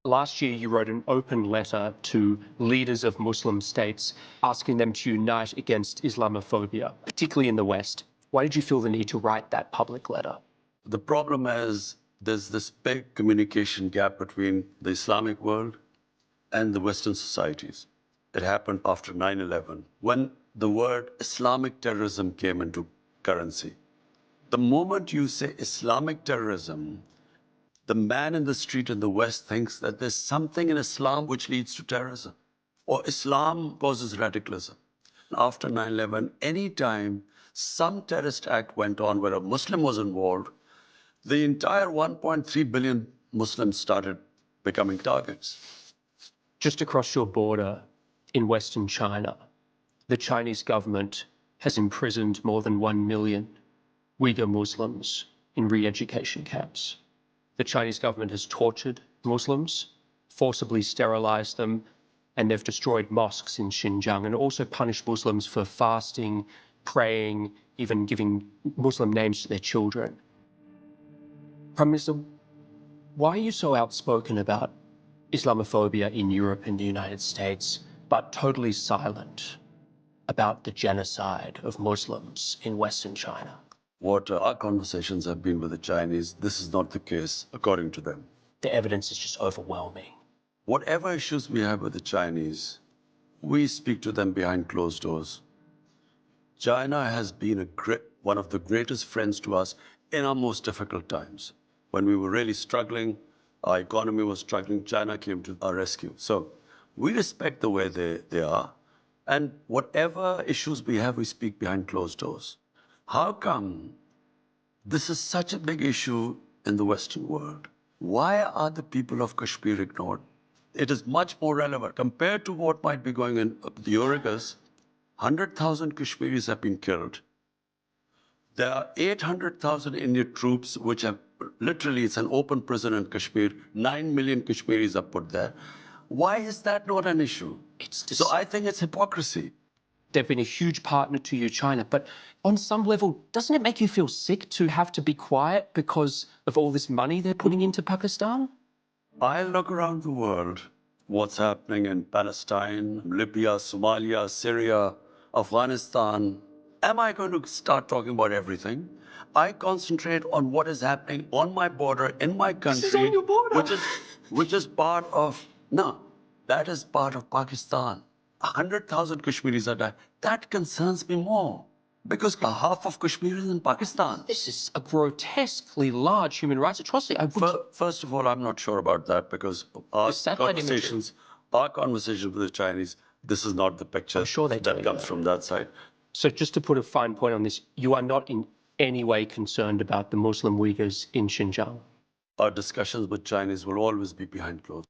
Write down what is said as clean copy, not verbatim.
Last year, you wrote an open letter to leaders of Muslim states asking them to unite against Islamophobia, particularly in the West. Why did you feel the need to write that public letter? The problem is there's this big communication gap between the Islamic world and the Western societies. It happened after 9/11, when the word Islamic terrorism came into currency. The moment you say Islamic terrorism, the man in the street in the West thinks that there's something in Islam which leads to terrorism, or Islam causes radicalism. After 9/11, any time some terrorist act went on where a Muslim was involved, the entire 1.3 billion Muslims started becoming targets. Just across your border in Western China, the Chinese government has imprisoned more than 1 million Uyghur Muslims in re-education camps. The Chinese government has tortured Muslims, forcibly sterilized them, and they've destroyed mosques in Xinjiang and also punished Muslims for fasting, praying, even giving Muslim names to their children. Prime Minister, why are you so outspoken about Islamophobia in Europe and the United States, but totally silent about the genocide of Muslims in Western China? What our conversations have been with the Chinese, this is not the case, according to them. The evidence is just overwhelming. Whatever issues we have with the Chinese, we speak to them behind closed doors. China has been one of the greatest friends to us in our most difficult times. When we were really struggling, our economy was struggling, China came to our rescue. So we respect the way they are. And whatever issues we have, we speak behind closed doors. How come this is such a big issue in the Western world? Why are the people of Kashmir ignored? It is much more relevant compared to what might be going on in the Uyghurs. 100,000 Kashmiris have been killed. There are 800,000 Indian troops which have literally, it's an open prison in Kashmir. 9 million Kashmiris are put there. Why is that not an issue? So I think it's hypocrisy. They've been a huge partner to you, China, but on some level, doesn't it make you feel sick to have to be quiet because of all this money they're putting into Pakistan? I look around the world, what's happening in Palestine, Libya, Somalia, Syria, Afghanistan. Am I going to start talking about everything? I concentrate on what is happening on my border, in my country. This is on your border. Which is part of, no, that is part of Pakistan. 100,000 Kashmiris are dying. That concerns me more because half of Kashmir is in Pakistan. This is a grotesquely large human rights atrocity. First of all, I'm not sure about that because our conversations with the Chinese, this is not the picture that comes from that side. So just to put a fine point on this, you are not in any way concerned about the Muslim Uyghurs in Xinjiang? Our discussions with Chinese will always be behind closed